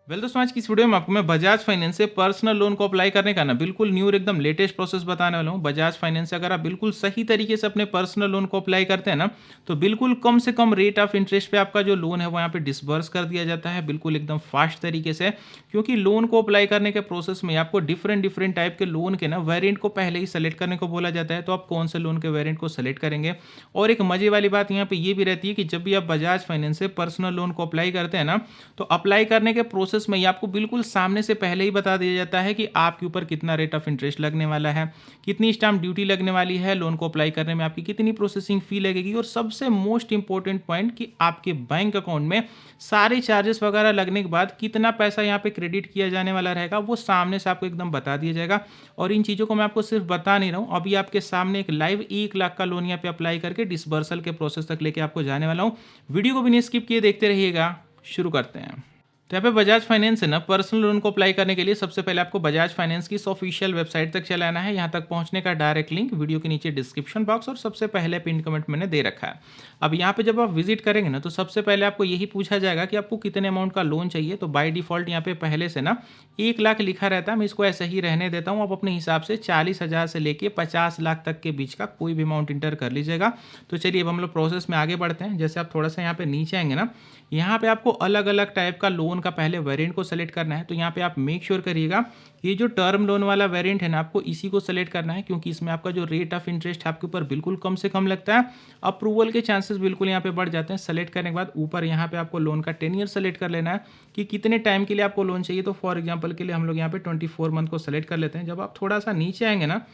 दोस्तों, आज की इस वीडियो में आपको मैं बजाज फाइनेंस से पर्सनल लोन को अप्लाई करने का ना बिल्कुल न्यू और एकदम लेटेस्ट प्रोसेस बताने वाला हूँ। बजाज फाइनेंस से अगर आप बिल्कुल सही तरीके से अपने पर्सनल लोन को अप्लाई करते हैं ना, तो बिल्कुल कम से कम रेट ऑफ इंटरेस्ट पे आपका जो लोन है वो यहाँ पे डिसबर्स कर दिया जाता है, बिल्कुल एकदम फास्ट तरीके से। क्योंकि लोन को अप्लाई करने के प्रोसेस में आपको डिफरेंट डिफरेंट टाइप के लोन के ना वेरिएंट को पहले ही सेलेक्ट करने को बोला जाता है, तो आप कौन से लोन के वेरिएंट को सेलेक्ट करेंगे। और एक मजे वाली बात यहाँ पे ये भी रहती है कि जब भी आप बजाज फाइनेंस से पर्सनल लोन को अप्लाई करते हैं ना, तो अप्लाई करने के प्रोसेस में ही आपको बिल्कुल सामने से पहले ही बता दिया जाता है कि आपके ऊपर कितना रेट ऑफ इंटरेस्ट लगने वाला है, कितनी स्टाम्प ड्यूटी लगने वाली है, लोन को अप्लाई करने में आपकी कितनी प्रोसेसिंग फी लगेगी, और सबसे मोस्ट इंपॉर्टेंट पॉइंट कि आपके बैंक अकाउंट में सारे चार्जेस वगैरह लगने के बाद कितना पैसा यहाँ पे क्रेडिट किया जाने वाला रहेगा, वो सामने से आपको एकदम बता दिया जाएगा। और इन चीज़ों को मैं आपको सिर्फ बता नहीं रहा हूँ, अभी आपके सामने एक लाइव 1 लाख का लोन यहाँ पे अप्लाई करके डिसबर्सल के प्रोसेस तक लेके आपको जाने वाला हूँ। वीडियो को भी नहीं स्किप किए देखते रहिएगा। शुरू करते हैं। तो यहाँ पे बजाज फाइनेंस है ना, पर्सनल लोन को अप्लाई करने के लिए सबसे पहले आपको बजाज फाइनेंस की ऑफिशियल वेबसाइट तक चलाना है। यहाँ तक पहुँचने का डायरेक्ट लिंक वीडियो के नीचे डिस्क्रिप्शन बॉक्स और सबसे पहले पिन कमेंट मैंने दे रखा है। अब यहाँ पे जब आप विजिट करेंगे ना, तो सबसे पहले आपको यही पूछा जाएगा कि आपको कितने अमाउंट का लोन चाहिए। तो बाय डिफॉल्ट यहाँ पे पहले से ना 1 लाख लिखा रहता है, मैं इसको ऐसे ही रहने देता हूँ। आप अपने हिसाब से 40,000 से लेके 50 लाख तक के बीच का कोई भी अमाउंट इंटर कर लीजिएगा। तो चलिए अब हम लोग प्रोसेस में आगे बढ़ते हैं। जैसे आप थोड़ा सा यहाँ पे नीचे आएंगे ना, यहाँ पे आपको अलग अलग टाइप का लोन का पहले वेरिएंट को सेलेक्ट करना है। तो यहाँ पे आप मेक श्योर करिएगा ये जो टर्म लोन वाला वेरिएंट है ना, आपको इसी को सेलेक्ट करना है, क्योंकि इसमें आपका जो रेट ऑफ इंटरेस्ट आपके ऊपर बिल्कुल कम से कम लगता है। अप्रूवल के चांसेस बिल्कुल यहाँ पे बढ़ जाते हैं। सेलेक्ट करने के बाद ऊपर यहाँ पे आपको लोन का 10 ईयर सेलेक्ट कर लेना है कि कितने टाइम के लिए आपको लोन चाहिए। तो फॉर एग्जाम्पल के लिए हम लोग यहाँ पे 24 मंथ को सेलेक्ट कर लेते हैं। जब आप थोड़ा सा नीचे आएंगे ना,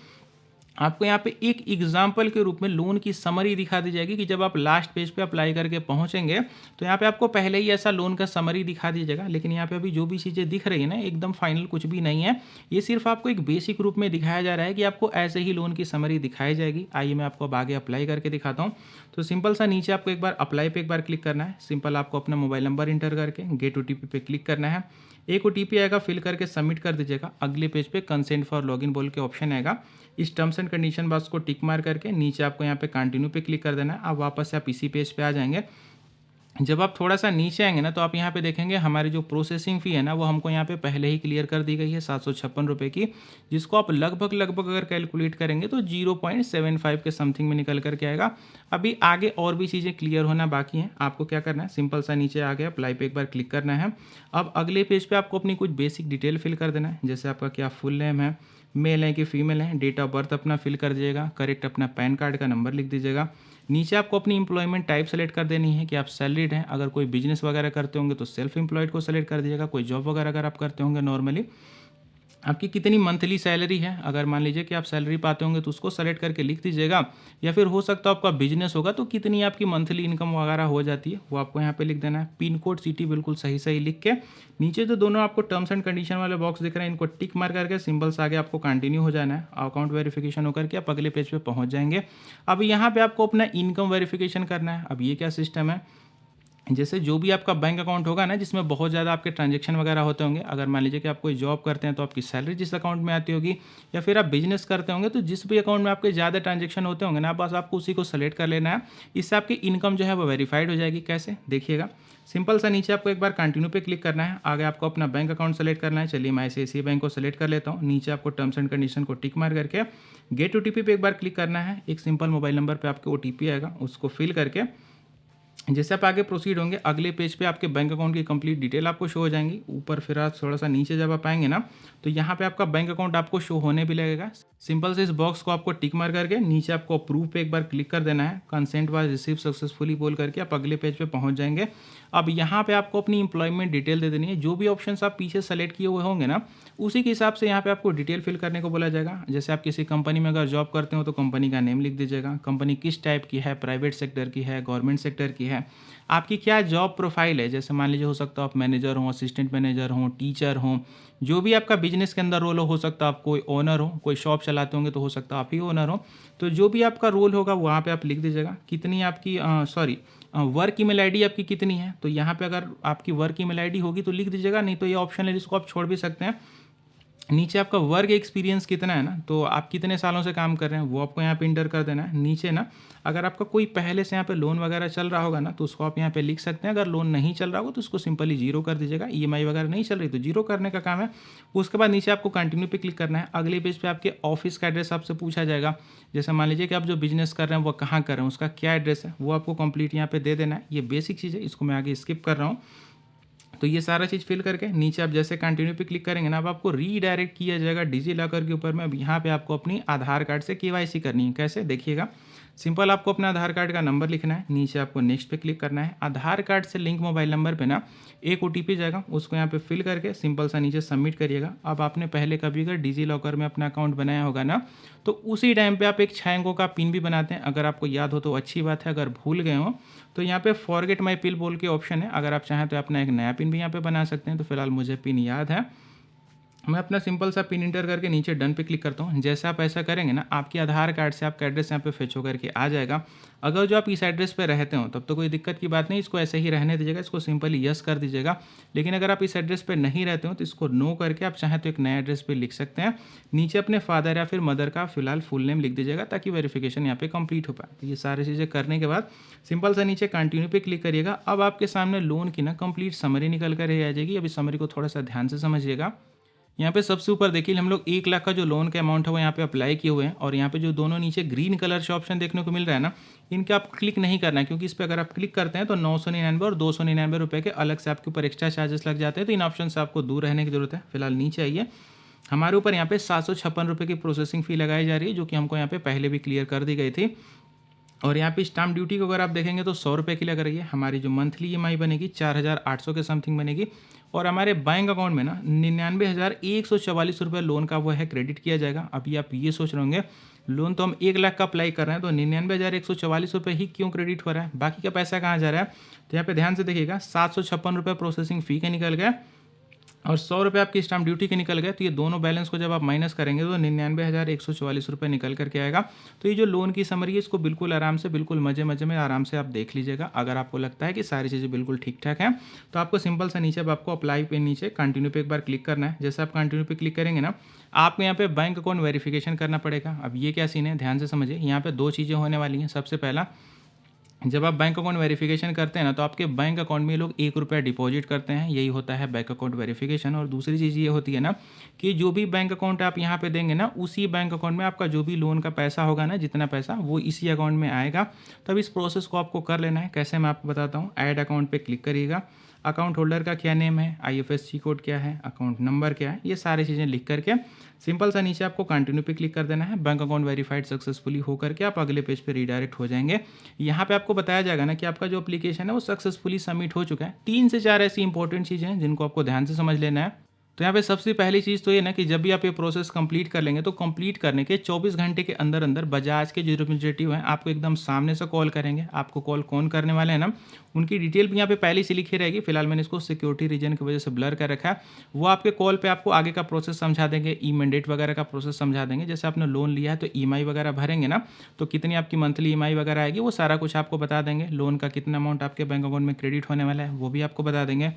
आपको यहाँ पे एक एग्जाम्पल के रूप में लोन की समरी दिखा दी जाएगी कि जब आप लास्ट पेज पे अप्लाई करके पहुंचेंगे, तो यहाँ पे आपको पहले ही ऐसा लोन का समरी दिखा दी जाएगा। लेकिन यहाँ पे अभी जो भी चीज़ें दिख रही है ना, एकदम फाइनल कुछ भी नहीं है। ये सिर्फ आपको एक बेसिक रूप में दिखाया जा रहा है कि आपको ऐसे ही लोन की समरी दिखाई जाएगी। आइए मैं आपको अब आगे अप्लाई करके दिखाता हूँ। तो सिंपल सा नीचे आपको एक बार अप्लाई पे एक बार क्लिक करना है। सिंपल आपको अपना मोबाइल नंबर इंटर करके गेट OTP पे क्लिक करना है। एक OTP आएगा, फिल करके सबमिट कर दीजिएगा। अगले पेज पे कंसेंट फॉर लॉगिन बोल के ऑप्शन आएगा। इस टर्म्स एंड कंडीशन बॉक्स को टिक मार करके नीचे आपको यहाँ पे कंटिन्यू पे क्लिक कर देना है। अब वापस से आप इसी पेज पे आ जाएंगे। जब आप थोड़ा सा नीचे आएंगे ना, तो आप यहाँ पे देखेंगे हमारी जो प्रोसेसिंग फ़ी है ना, वो हमको यहाँ पे पहले ही क्लियर कर दी गई है 756 रुपये की, जिसको आप लगभग अगर कैलकुलेट करेंगे तो 0.75 के समथिंग में निकल करके आएगा। अभी आगे और भी चीज़ें क्लियर होना बाकी हैं। आपको क्या करना है, सिंपल सा नीचे आ गया, अप्लाई पे एक बार क्लिक करना है। अब अगले पेज पर आपको अपनी कुछ बेसिक डिटेल फिल कर देना है। जैसे आपका क्या फुल नेम है, मेल है कि फीमेल है, डेट ऑफ बर्थ अपना फिल कर दीजिएगा, करेक्ट अपना पैन कार्ड का नंबर लिख दीजिएगा। नीचे आपको अपनी एम्प्लॉयमेंट टाइप सेलेक्ट कर देनी है कि आप सैलरीड हैं। अगर कोई बिजनेस वगैरह करते होंगे तो सेल्फ एम्प्लॉयड को सेलेक्ट कर दीजिएगा। कोई जॉब वगैरह अगर आप करते होंगे नॉर्मली, आपकी कितनी मंथली सैलरी है, अगर मान लीजिए कि आप सैलरी पाते होंगे तो उसको सेलेक्ट करके लिख दीजिएगा। या फिर हो सकता है आपका बिजनेस होगा तो कितनी आपकी मंथली इनकम वगैरह हो जाती है, वो आपको यहाँ पे लिख देना है। पिन कोड सिटी बिल्कुल सही सही लिख के नीचे जो दोनों आपको टर्म्स एंड कंडीशन वाले बॉक्स दिख रहे हैं, इनको टिक मार करके सिंबल से आगे आपको कंटिन्यू हो जाना है। अकाउंट वेरिफिकेशन होकर के आप अगले पेज पे पहुंच जाएंगे। अब यहाँ पे आपको अपना इनकम वेरिफिकेशन करना है। अब ये क्या सिस्टम है, जैसे जो भी आपका बैंक अकाउंट होगा ना, जिसमें बहुत ज़्यादा आपके ट्रांजेक्शन वगैरह होते होंगे, अगर मान लीजिए कि आप कोई जॉब करते हैं तो आपकी सैलरी जिस अकाउंट में आती होगी, या फिर आप बिजनेस करते होंगे तो जिस भी अकाउंट में आपके ज़्यादा ट्रांजेक्शन होते होंगे ना, बस आपको उसी को सेलेक्ट कर लेना है। इससे आपकी इनकम जो है वो वेरीफाइड हो जाएगी। कैसे, देखिएगा। सिंपल सा नीचे आपको एक बार कंटिन्यू पे क्लिक करना है। आगे आपको अपना बैंक अकाउंट सेलेक्ट करना है। चलिए मैं ICICI बैंक को सेलेक्ट कर लेता हूँ। नीचे आपको टर्म्स एंड कंडीशन को टिक मार करके गेट OTP पे एक बार क्लिक करना है। एक सिंपल मोबाइल नंबर पे आपको OTP आएगा, उसको फिल करके जैसे आप आगे प्रोसीड होंगे, अगले पेज पे आपके बैंक अकाउंट की कंप्लीट डिटेल आपको शो हो जाएंगी। ऊपर फिर आप थोड़ा सा नीचे जब आप आएंगे ना, तो यहाँ पे आपका बैंक अकाउंट आपको शो होने भी लगेगा। सिंपल से इस बॉक्स को आपको टिक मार करके नीचे आपको अप्रूव पे एक बार क्लिक कर देना है। कंसेंट वाज रिसीव सक्सेसफुली बोल करके आप अगले पेज पे पहुंच जाएंगे। अब यहाँ पे आपको अपनी एम्प्लॉयमेंट डिटेल दे देनी है। जो भी ऑप्शन आप पीछे सेलेक्ट किए हुए होंगे ना, उसी के हिसाब से यहाँ पे आपको डिटेल फिल करने को बोला जाएगा। जैसे आप किसी कंपनी में अगर जॉब करते हो तो कंपनी का नेम लिख दीजिएगा। कंपनी किस टाइप की है, प्राइवेट सेक्टर की है, गवर्नमेंट सेक्टर की है, आपकी क्या जॉब प्रोफाइल है। जैसे मान लीजिए हो सकता है आप मैनेजर हो, असिस्टेंट मैनेजर हो, टीचर हो, जो भी आपका बिजनेस के अंदर रोल हो सकता है आप कोई ओनर हो, कोई शॉप चलाते होंगे तो हो सकता है आप ही ओनर हो। तो जो भी आपका रोल होगा वहाँ पे आप लिख दीजिएगा। कितनी आपकी वर्क ईमेल आईडी आपकी कितनी है, तो यहाँ पे अगर आपकी वर्क ईमेल आईडी होगी तो लिख दीजिएगा, नहीं तो ये ऑप्शन है जिसको आप छोड़ भी सकते हैं। नीचे आपका वर्क एक्सपीरियंस कितना है ना, तो आप कितने सालों से काम कर रहे हैं वो आपको यहाँ पे इंटर कर देना है। नीचे ना अगर आपका कोई पहले से यहाँ पे लोन वगैरह चल रहा होगा ना तो उसको आप यहाँ पे लिख सकते हैं। अगर लोन नहीं चल रहा होगा तो उसको सिंपली जीरो कर दीजिएगा। ईएमआई वगैरह नहीं चल रही तो जीरो करने का काम है। उसके बाद नीचे आपको कंटिन्यू पे क्लिक करना है। अगले पेज पे आपके ऑफिस का एड्रेस आपसे पूछा जाएगा। जैसे मान लीजिए कि आप जो बिजनेस कर रहे हैं वो कहाँ कर रहे हैं, उसका क्या एड्रेस है वो आपको कंप्लीट यहाँ पे दे देना है। ये बेसिक चीज़ है, इसको मैं आगे स्किप कर रहा हूँ। तो ये सारा चीज़ फिल करके नीचे आप जैसे कंटिन्यू पे क्लिक करेंगे ना, अब आपको रीडायरेक्ट किया जाएगा डिजी लॉकर के ऊपर में। अब यहाँ पे आपको अपनी आधार कार्ड से केवाईसी करनी है। कैसे देखिएगा, सिंपल आपको अपना आधार कार्ड का नंबर लिखना है, नीचे आपको नेक्स्ट पे क्लिक करना है। आधार कार्ड से लिंक मोबाइल नंबर पे ना एक ओटीपी जाएगा, उसको यहाँ पे फिल करके सिंपल सा नीचे सबमिट करिएगा। अब आपने पहले कभी अगर डिजी लॉकर में अपना अकाउंट बनाया होगा ना, तो उसी टाइम पे आप एक 6 अंकों का पिन भी बनाते हैं। अगर आपको याद हो तो अच्छी बात है, अगर भूल गए हो तो यहाँ पे फॉरगेट माई पिन बोल के ऑप्शन है। अगर आप चाहें तो अपना एक नया पिन भी यहाँ पे बना सकते हैं। तो फिलहाल मुझे पिन याद है, मैं अपना सिंपल सा पिन इंटर करके नीचे डन पे क्लिक करता हूँ। जैसे आप ऐसा करेंगे ना, आपके आधार कार्ड से आपका एड्रेस यहाँ पे फेच होकर के आ जाएगा। अगर जो आप इस एड्रेस पे रहते हो तब तो कोई दिक्कत की बात नहीं, इसको ऐसे ही रहने दीजिएगा, इसको सिंपली यस कर दीजिएगा। लेकिन अगर आप इस एड्रेस पे नहीं रहते हो तो इसको नो करके आप चाहें तो एक नया एड्रेस पे लिख सकते हैं। नीचे अपने फादर या फिर मदर का फिलहाल फुल नेम लिख दीजिएगा ताकि वेरिफिकेशन यहाँ पे कंप्लीट हो पाए। तो ये सारी चीज़ें करने के बाद सिंपल सा नीचे कंटिन्यू पे क्लिक करिएगा। अब आपके सामने लोन की ना कंप्लीट समरी निकल कर आ जाएगी। अभी समरी को थोड़ा सा ध्यान से समझिएगा। यहाँ पे सबसे ऊपर देखिए हम लोग 1 लाख का जो लोन का अमाउंट है वो यहाँ पे अप्लाई किए हुए हैं। और यहाँ पे जो दोनों नीचे ग्रीन कलर से ऑप्शन देखने को मिल रहा है ना, इनके आप क्लिक नहीं करना है, क्योंकि इस पर अगर आप क्लिक करते हैं तो 999 और 299 रुपये के अलग से आपके ऊपर एक्स्ट्रा चार्जेस लग जाते हैं। तो इन ऑप्शन से आपको दूर रहने की जरूरत है। फिलहाल नीचे आइए, हमारे ऊपर यहाँ पे 756 रुपये की प्रोसेसिंग फ़ी लगाई जा रही है, जो कि हमको यहाँ पे पहले भी क्लियर कर दी गई थी। और यहाँ पे स्टाम्प ड्यूटी को अगर आप देखेंगे तो 100 रुपये की लग रही है। हमारी जो मंथली ईएमआई बनेगी 4800 के समथिंग बनेगी। और हमारे बैंक अकाउंट में ना 99,144 रुपये लोन का वो है क्रेडिट किया जाएगा। अभी आप ये सोच रहे होंगे लोन तो हम 1 लाख का अप्लाई कर रहे हैं तो 99,144 रुपये ही क्यों क्रेडिट हो रहा है, बाकी का पैसा कहाँ जा रहा है। तो यहाँ पे ध्यान से देखिएगा, 756 रुपये प्रोसेसिंग फ़ी के निकल गए और 100 रुपये आपकी स्टाम्प ड्यूटी के निकल गए। तो ये दोनों बैलेंस को जब आप माइनस करेंगे तो 99,144 रुपये निकल करके आएगा। तो ये जो लोन की समरी है इसको बिल्कुल आराम से, बिल्कुल मजे मजे में आराम से आप देख लीजिएगा। अगर आपको लगता है कि सारी चीज़ें बिल्कुल ठीक ठाक हैं तो आपको सिंपल सा नीचे अब आपको अप्लाई पे नीचे कंटिन्यू पे एक बार क्लिक करना है। जैसे आप कंटिन्यू पे क्लिक करेंगे ना, आपको यहाँ पे बैंक अकाउंट वेरिफिकेशन करना पड़ेगा। अब ये क्या सीन है, ध्यान से समझिए। यहाँ पे 2 चीज़ें होने वाली हैं। सबसे पहला, जब आप बैंक अकाउंट वेरिफिकेशन करते हैं ना तो आपके बैंक अकाउंट में लोग 1 रुपया डिपॉजिट करते हैं, यही होता है बैंक अकाउंट वेरिफिकेशन। और दूसरी चीज़ ये होती है ना कि जो भी बैंक अकाउंट आप यहाँ पे देंगे ना, उसी बैंक अकाउंट में आपका जो भी लोन का पैसा होगा ना, जितना पैसा वो इसी अकाउंट में आएगा। तब इस प्रोसेस को आपको कर लेना है। कैसे मैं आपको बताता हूँ। ऐड अकाउंट पे क्लिक करिएगा, अकाउंट होल्डर का क्या नेम है, IFSC कोड क्या है, अकाउंट नंबर क्या है, ये सारी चीज़ें लिख करके सिंपल सा नीचे आपको कंटिन्यू पे क्लिक कर देना है। बैंक अकाउंट वेरीफाइड सक्सेसफुली हो करके आप अगले पेज पे रीडायरेक्ट हो जाएंगे। यहाँ पे आपको बताया जाएगा ना कि आपका जो एप्लीकेशन है वो सक्सेसफुली सबमिट हो चुका है। 3 से 4 ऐसी इंपॉर्टेंट चीज़ें हैं जिनको आपको ध्यान से समझ लेना है। तो यहाँ पे सबसे पहली चीज़ तो ये ना कि जब भी आप ये प्रोसेस कंप्लीट कर लेंगे तो कंप्लीट करने के 24 घंटे के अंदर अंदर बजाज के जो रिप्रेजेंटेटिव हैं आपको एकदम सामने से कॉल करेंगे। आपको कॉल कौन करने वाले हैं ना, उनकी डिटेल भी यहाँ पे पहले से लिखी रहेगी। फिलहाल मैंने इसको सिक्योरिटी रीजन की वजह से ब्लर कर रखा है। वो आपके कॉल पे आपको आगे का प्रोसेस समझा देंगे, ई मैंडेट वगैरह का प्रोसेस समझा देंगे। जैसे आपने लोन लिया है तो ईएमआई वगैरह भरेंगे ना, तो कितनी आपकी मंथली ईएमआई वगैरह आएगी वो सारा कुछ आपको बता देंगे। लोन का कितना अमाउंट आपके बैंक अकाउंट में क्रेडिट होने वाला है वो भी आपको बता देंगे।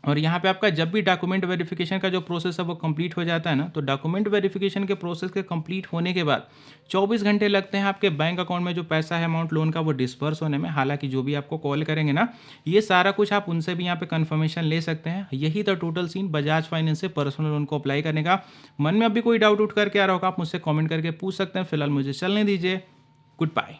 और यहाँ पे आपका जब भी डॉक्यूमेंट वेरिफिकेशन का जो प्रोसेस है वो कंप्लीट हो जाता है ना, तो डॉक्यूमेंट वेरिफिकेशन के प्रोसेस के कंप्लीट होने के बाद 24 घंटे लगते हैं आपके बैंक अकाउंट में जो पैसा है अमाउंट लोन का वो डिस्पर्स होने में। हालांकि जो भी आपको कॉल करेंगे ना, ये सारा कुछ आप उनसे भी यहाँ पे कंफर्मेशन ले सकते हैं। यही था टोटल सीन बजाज फाइनेंस से पर्सनल लोन को अप्लाई करने का। मन में अभी कोई डाउट उठ करके आ रहा होगा, आप मुझसे कॉमेंट करके पूछ सकते हैं। फिलहाल मुझे चलने दीजिए, गुड बाय।